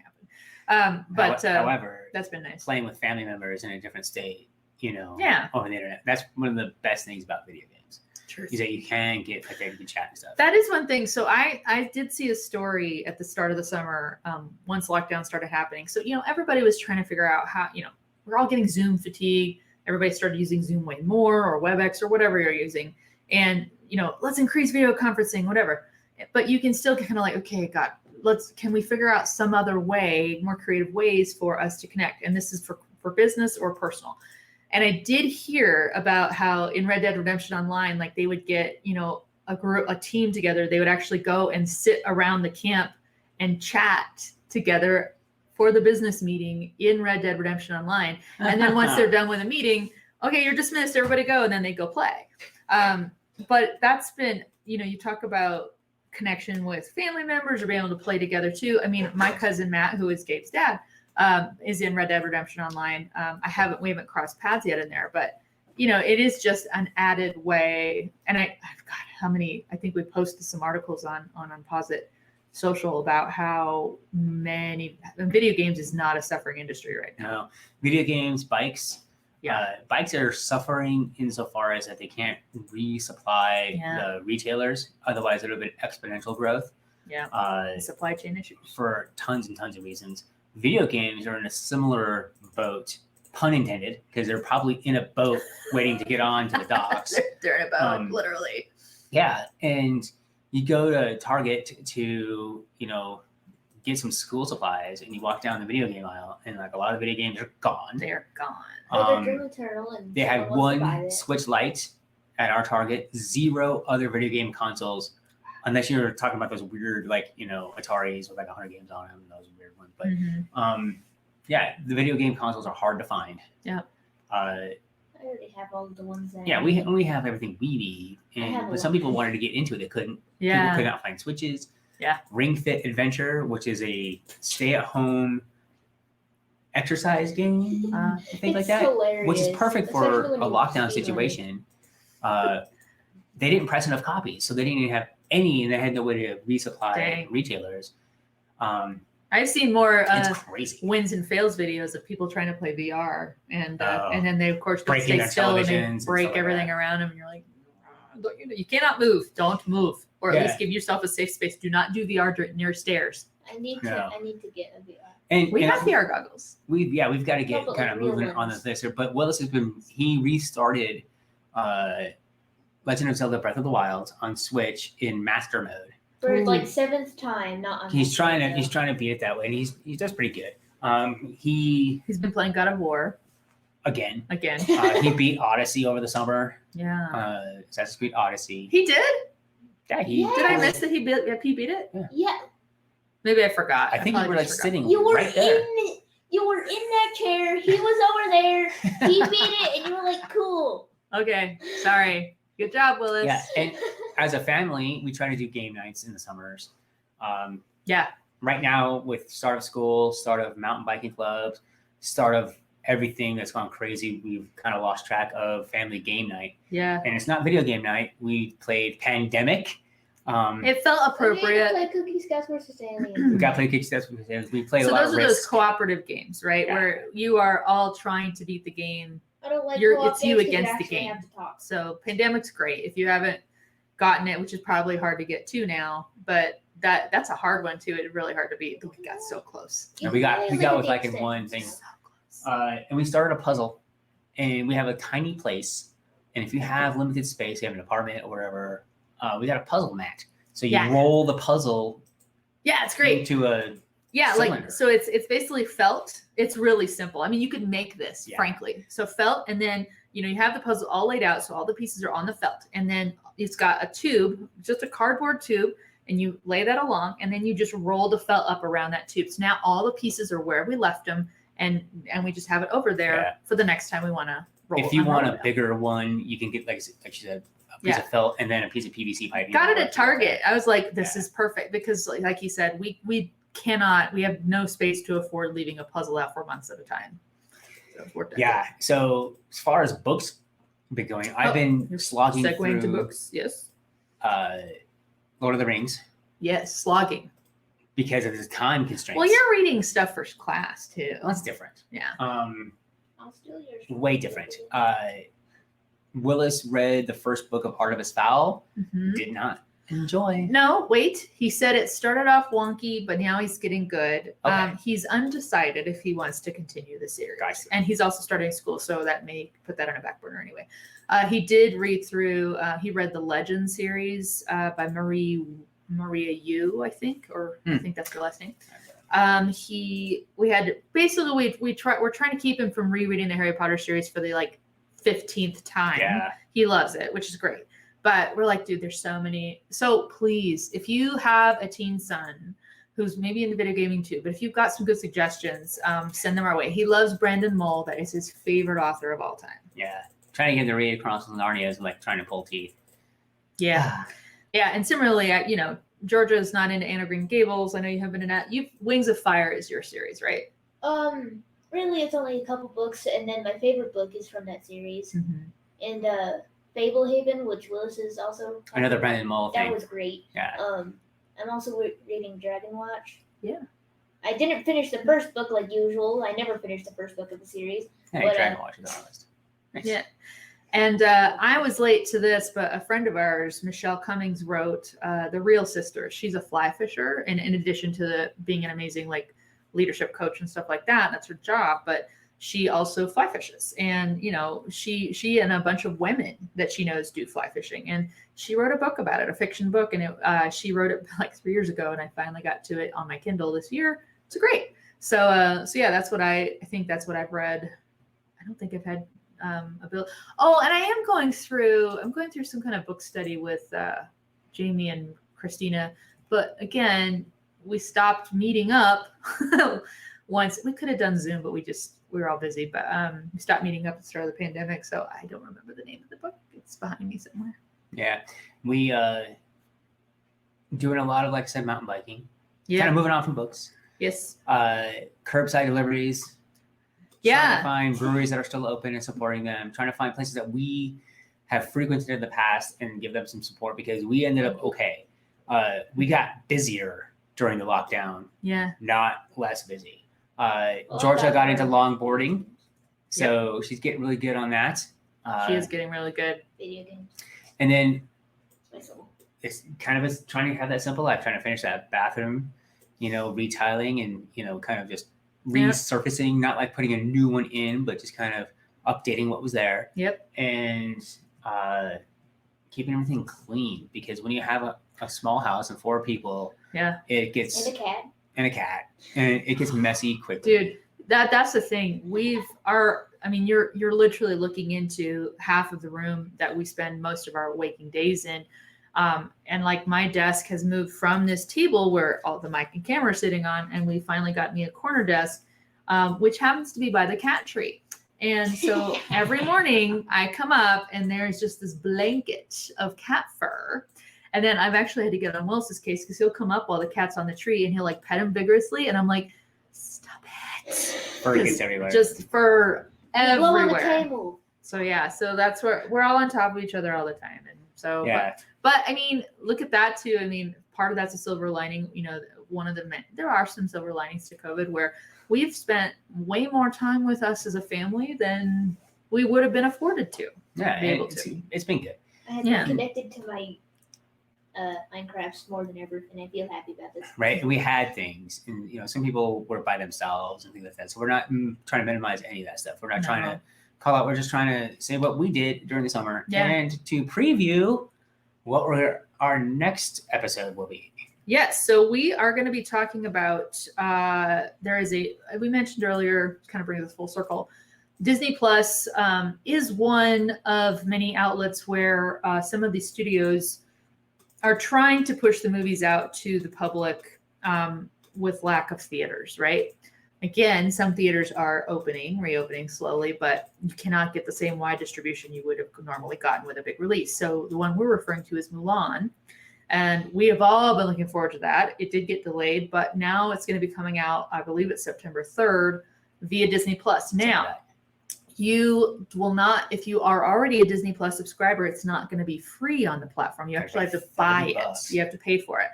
happen. But However, that's been nice. playing with family members in a different state, Yeah. over the internet, that's one of the best things about video games. True. Is that you can get like you can chat and stuff. That is one thing. So I did see a story at the start of the summer once lockdown started happening. So, everybody was trying to figure out how, we're all getting Zoom fatigue. Everybody started using Zoom way more or WebEx or whatever you're using. And, let's increase video conferencing, whatever. But you can still kind of like, okay, God, can we figure out some other way, more creative ways for us to connect? And this is for business or personal. And I did hear about how in Red Dead Redemption Online, like they would get, a team together. They would actually go and sit around the camp and chat together for the business meeting in Red Dead Redemption Online. And then once they're done with the meeting, okay, you're dismissed, everybody go, and then they go play. But that's been, you talk about connection with family members or being able to play together too. I mean, my cousin Matt, who is Gabe's dad, is in Red Dead Redemption Online. We haven't crossed paths yet in there, but it is just an added way. And I've got I think we posted some articles on Posit Social about how many video games is not a suffering industry right now. No, video games, bikes. Yeah. Bikes are suffering insofar as that they can't resupply Yeah. the retailers. Otherwise, it would have been exponential growth. Yeah. Supply chain issues. For tons and tons of reasons. Video games are in a similar boat, pun intended, because they're probably in a boat waiting to get on to the docks. They're in a boat, Um, literally. Yeah, and you go to Target to, get some school supplies, and you walk down the video game aisle, and like a lot of the video games are gone. They're gone. Like a Doom Eternal and They had someone wants to buy one it. Switch Lite at our Target, 0 other video game consoles, unless you're talking about those weird, Ataris with like 100 games on them. Those weird ones, but Mhm. yeah, the video game consoles are hard to find. Yeah. I already have all of the ones that Yeah, we have everything we need, I have a but some lot. people wanted to get into it. They couldn't. Yeah. People could not find Switches. Yeah. Ring Fit Adventure, which is a stay-at-home exercise game, things like It's that, hilarious, which is perfect for especially when a you lockdown speedrun. situation. They didn't press enough copies, so they didn't even have any, and they had no way to resupply Dang. retailers. I've seen more It's crazy. wins and fails videos of people trying to play VR, and Oh. then they of course don't Breaking stay their still and televisions they and break stuff like everything that. around them. And you're like, you cannot move. Don't move, or at Yeah. least give yourself a safe space. Do not do VR near stairs. I need to. No. I need to get a VR. And We and have VR goggles. we've got to get but kind like of real moving on ones. this here. But Willis he restarted Legend of Zelda Breath of the Wild on Switch in master mode. For Ooh. like 7th time, not on. He's trying to though. beat it that way, and he does pretty good. He He's been playing God of War again. again. He beat Odyssey over the summer. Yeah. Assassin's Creed Odyssey. He did? Yeah, he. Yeah. Did I miss that he beat it? Yeah, Maybe I forgot. I think you probably were like just forgot. sitting you were right there. You were in that chair. He was over there. He beat it, and you were like, "Cool." Okay. Sorry. Good job, Willis. Yeah, and as a family, we try to do game nights in the summers. Yeah. Right now, with start of school, start of mountain biking clubs, start of everything that's gone crazy, we've kind of lost track of family game night. Yeah. And it's not video game night. We played Pandemic. It felt We appropriate. play Cookie Scouts versus We Aliens. got to play Kickstarter. We played So a lot those of are those Risk. cooperative games, right? Yeah. Where you are all trying to beat the game. I don't like. You're- co-op it's you games 'cause against the actually game. Have to talk. So Pandemic's great. If you haven't gotten it, which is probably hard to get to now, but that's a hard one too. It's really hard to beat. We got so close. And we got Really with like in big one sense. thing. So close. And we started a puzzle, and we have a tiny place. And if you have limited space, you have an apartment or wherever, we got a puzzle mat. So you Yeah. roll the puzzle Yeah, it's great. into a Yeah, cylinder. like so it's basically felt. It's really simple. I mean, you could make this, Yeah. frankly. So felt, and then you have the puzzle all laid out, so all the pieces are on the felt, and then it's got a tube, just a cardboard tube, and you lay that along, and then you just roll the felt up around that tube. So now all the pieces are where we left them, and we just have it over there Yeah. for the next time we want to roll. If you want unroll a it. bigger one, you can get like she said, a piece Yeah. of felt and then a piece of PVC pipe. Got it at Target. I was like, this Yeah. is perfect because, like you said, we cannot. We have no space to afford leaving a puzzle out for months at a time. So it's worked out. Yeah. So as far as books been going, I've Oh, been slogging Segueing through to books. Yes. Lord of the Rings Yes. Slogging. because of the time constraints. Well, you're reading stuff for class too. Well, that's different. Yeah. I'll steal yours. Way different. Willis read the first book of Artemis Fowl. Mhm. Did not enjoy. No, wait. He said it started off wonky, but now he's getting good. Okay. He's undecided if he wants to continue the series. Gotcha. And he's also starting school, so that may put that on a back burner anyway. He did read through, he read the Legend series by Maria Yu, I think, or I think that's her last name. We're trying to keep him from rereading the Harry Potter series for the 15th time. Yeah. He loves it, which is great. But we're like, dude, there's so many. So please, if you have a teen son who's maybe into video gaming too, but if you've got some good suggestions, send them our way. He loves Brandon Mull. That is his favorite author of all time. Yeah. Trying to get him to read Chronicles of Narnia is like trying to pull teeth. Yeah. Yeah. And similarly, Georgia's not into Anne of Green Gables. I know you have been in that. Wings of Fire is your series, right? Really, it's only a couple books, and then my favorite book is from that series, and Fablehaven, which Willis is also. Another Brandon Mull That thing. was great. Yeah. I'm also reading Dragon Watch. Yeah. I didn't finish the first book like usual. I never finished the first book of the series. Hey, But, Dragon Watch is on the list. Nice. Yeah. And I was late to this, but a friend of ours, Michelle Cummings, wrote The Real Sister. She's a fly fisher, and in addition to being an amazing leadership coach and stuff like that, that's her job. But she also fly fishes, and she and a bunch of women that she knows do fly fishing, and she wrote a book about it, a fiction book, and she wrote it 3 years ago, and I finally got to it on my Kindle this year. It's great. So yeah, that's what I think. That's what I've read. I don't think I've had a bill. Oh, and I'm going through some kind of book study with Jamie and Christina, but again, we stopped meeting up once. We could have done Zoom, but we were all busy, but we stopped meeting up at the start of the pandemic, so I don't remember the name of the book. It's behind me somewhere. Yeah. We doing a lot of, like I said, mountain biking. Yeah. Kind of moving on from books. Yes. Curbside deliveries. Trying Yeah. to find breweries that are still open and supporting them. Trying to find places that we have frequented in the past and give them some support because we ended up okay. We got busier during the lockdown, Yeah. not less busy. Georgia got into longboarding, so she's getting really good on that. She is getting really good. Video games. And then It's my soul. it's kind of trying to have that simple life, trying to finish that bathroom retiling and, kind of just resurfacing, not like putting a new one in, but just kind of updating what was there. Yep. And keeping everything clean, because when you have a small house and 4 people, it gets And a cat. and a cat, and it gets messy quickly. Dude, that's the thing. You're literally looking into half of the room that we spend most of our waking days in. And like my desk has moved from this table where all the mic and camera are sitting on, and we finally got me a corner desk, which happens to be by the cat tree. And so every morning I come up and there's just this blanket of cat fur. And then I've actually had to get on Willis's case because he'll come up while the cat's on the tree and he'll like pet him vigorously. And I'm like, stop it. Fur gets everywhere. Just fur Blow on the everywhere. table. So so that's where we're all on top of each other all the time. And so, yeah. but look at that too. Part of that's a silver lining. There are some silver linings to COVID where we've spent way more time with us as a family than we would have been afforded to. Yeah, be able it's been good. I have been connected to my Minecrafts more than ever, and I feel happy about this. Right, and we had things, and some people were by themselves and things like that. So we're not trying to minimize any of that stuff. We're not trying to call out. We're just trying to say what we did during the summer and to preview what our next episode will be. Yes, so we are going to be talking about, we mentioned earlier, kind of bring this full circle, Disney Plus is one of many outlets where some of these studios are trying to push the movies out to the public with lack of theaters, right? Again, some theaters are reopening slowly, but you cannot get the same wide distribution you would have normally gotten with a big release. So the one we're referring to is Mulan. And we have all been looking forward to that. It did get delayed, but now it's going to be coming out, I believe it's September 3rd via Disney Plus. Now, you will not, if you are already a Disney Plus subscriber, it's not going to be free on the platform. You actually have to buy it. You have to pay for it.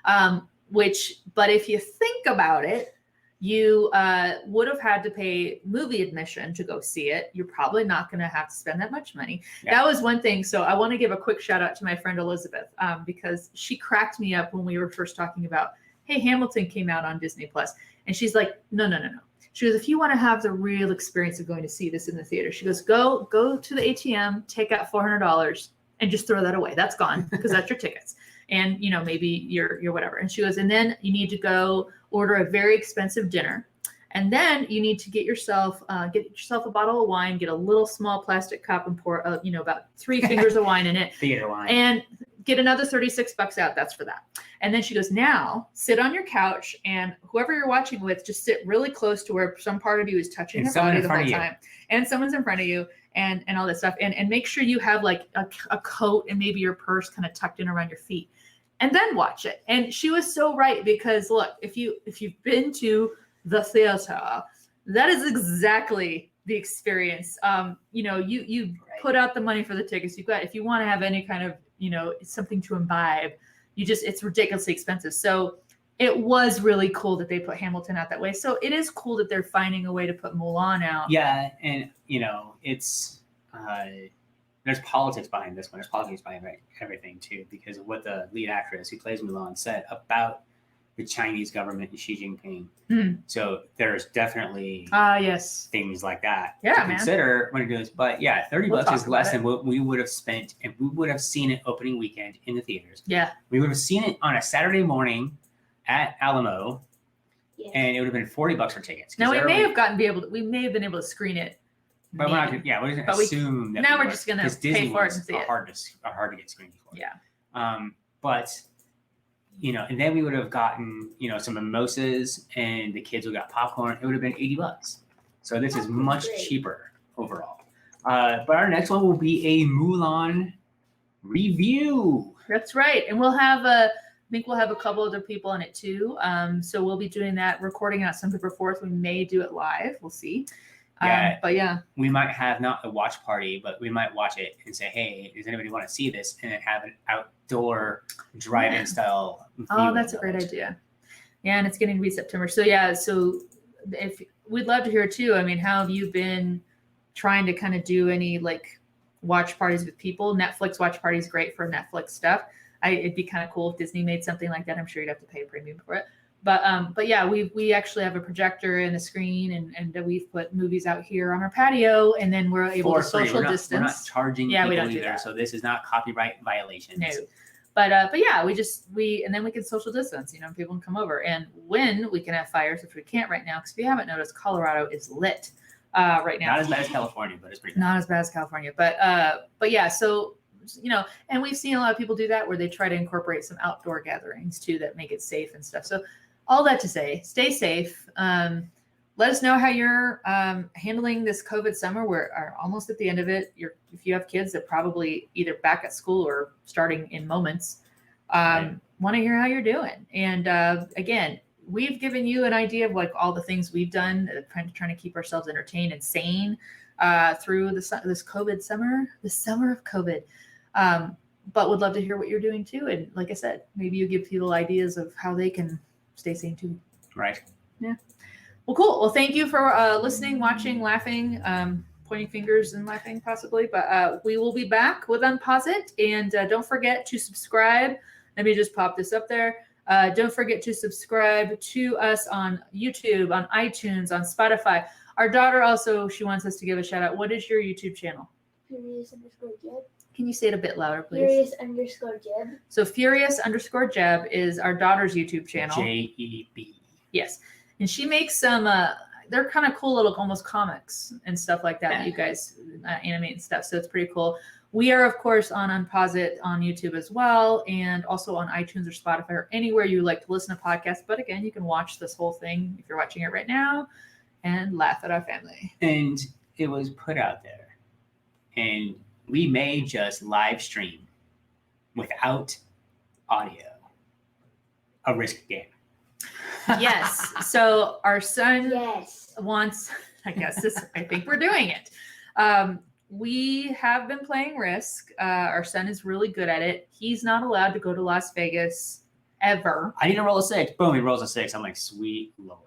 But if you think about it, you would have had to pay movie admission to go see it. You're probably not going to have to spend that much money. Yeah. That was one thing. So I want to give a quick shout out to my friend Elizabeth because she cracked me up when we were first talking about, hey, Hamilton came out on Disney Plus. And she's like, no. She goes, if you want to have the real experience of going to see this in the theater, she goes, go to the ATM, take out $400 and just throw that away. That's gone because that's your tickets. And, maybe you're whatever. And she goes, and then you need to go order a very expensive dinner. And then you need to get yourself a bottle of wine, get a little small plastic cup and pour, about 3 fingers of wine in it. Theater wine. And get another $36 out. That's for that. And then she goes, now sit on your couch and whoever you're watching with, just sit really close to where some part of you is touching their body the whole time. And someone's in front of you and all this stuff. And make sure you have like a coat and maybe your purse kind of tucked in around your feet. And then watch it. And she was so right because look, if you've been to the theater, that is exactly the experience. You put out the money for the tickets. If you want to have any kind of, something to imbibe, it's ridiculously expensive. So it was really cool that they put Hamilton out that way. So it is cool that they're finding a way to put Mulan out. Yeah. And it's, there's politics behind this one. There's politics behind everything too, because of what the lead actress who plays Mulan said about the Chinese government and Xi Jinping. Mm. So there's definitely things like that to consider when it goes. But yeah, $30 is less than what we would have spent, and we would have seen it opening weekend in the theaters. Yeah, we would have seen it on a Saturday morning at Alamo, and it would have been $40 for tickets. Now we may have been able to screen it. But we're not going to assume that. Now we're just going to pay for it and see it. Hard to get screened for. Yeah. But and then we would have gotten some mimosas, and the kids would have got popcorn. It would have been $80. So this is much cheaper overall. But our next one will be a Mulan review. That's right, and we'll have I think we'll have a couple other people on it too. So we'll be doing that, recording on September 4th. We may do it live. We'll see. Yeah, we might have not a watch party, but we might watch it and say, hey, does anybody want to see this? And then have an outdoor drive-in style. Oh, that's a great idea. Yeah, and it's going to be September. So if we'd love to hear too. I mean, how have you been trying to kind of do any like watch parties with people? Netflix watch party is great for Netflix stuff. It'd be kind of cool if Disney made something like that. I'm sure you'd have to pay a premium for it. But yeah, we actually have a projector and a screen, and we've put movies out here on our patio, and then we're able to For free. social We're not distance. charging Yeah, we people don't do either, that. so this is not copyright violations. No. But yeah, and then we can social distance, people can come over, and when we can have fires, which we can't right now, because if you haven't noticed, Colorado is lit right now. Not as bad as California, but it's pretty bad. Not as bad as California, but yeah, so and we've seen a lot of people do that where they try to incorporate some outdoor gatherings too that make it safe and stuff. So all that to say, stay safe. Let us know how you're handling this COVID summer. We're almost at the end of it. If you have kids that probably either back at school or starting in moments, want to hear how you're doing. And again, we've given you an idea of like all the things we've done, trying to keep ourselves entertained and sane through this COVID summer, the summer of COVID. But would love to hear what you're doing too. And like I said, maybe you give people ideas of how they can stay sane too. Right. Yeah. Well, cool. Well, thank you for listening, watching, laughing, pointing fingers and laughing possibly. But we will be back with Unpause It. And don't forget to subscribe. Let me just pop this up there. Don't forget to subscribe to us on YouTube, on iTunes, on Spotify. Our daughter also, she wants us to give a shout out. What is your YouTube channel? Furious_Jeb. Can you say it a bit louder, please? Furious_Jeb. So Furious_Jeb is our daughter's YouTube channel. JEB. Yes. And she makes some, they're kind of cool little almost comics and stuff like that you guys animate and stuff. So it's pretty cool. We are, of course, on Unpause It on YouTube as well, and also on iTunes or Spotify or anywhere you like to listen to podcasts. But again, you can watch this whole thing if you're watching it right now and laugh at our family. And it was put out there. And we may just live stream without audio. A risk game. Yes. So our son Yes. wants, I think we're doing it. We have been playing Risk. Our son is really good at it. He's not allowed to go to Las Vegas ever. I need to roll a 6. Boom, he rolls a 6. I'm like, sweet Lord.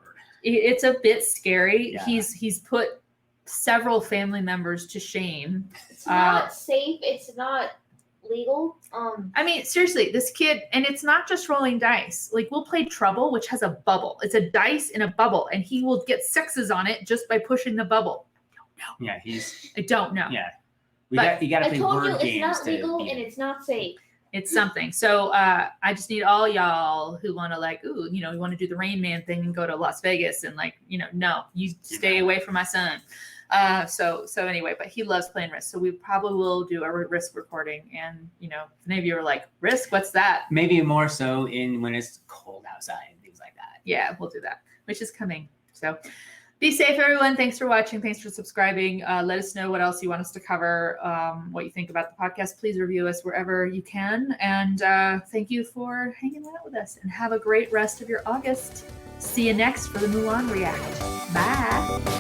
It's a bit scary. Yeah. He's put several family members to shame. It's not safe. It's not legal. I mean, seriously, this kid, and it's not just rolling dice. Like, we'll play Trouble, which has a bubble. It's a dice in a bubble, and he will get sixes on it just by pushing the bubble. Yeah, I don't know. yeah. But You got to I play told you word it's games not to legal beat and it. it's not safe. It's something. So I just need all y'all who want to you want to do the Rain Man thing and go to Las Vegas and no, you stay away from my son. So anyway, but he loves playing Risk. So we probably will do a Risk recording. And, if any of you are like, Risk, what's that? Maybe more so when it's cold outside and things like that. Yeah, we'll do that, which is coming. So be safe, everyone. Thanks for watching. Thanks for subscribing. Let us know what else you want us to cover, what you think about the podcast. Please review us wherever you can. And thank you for hanging out with us. And have a great rest of your August. See you next for the Mulan React. Bye.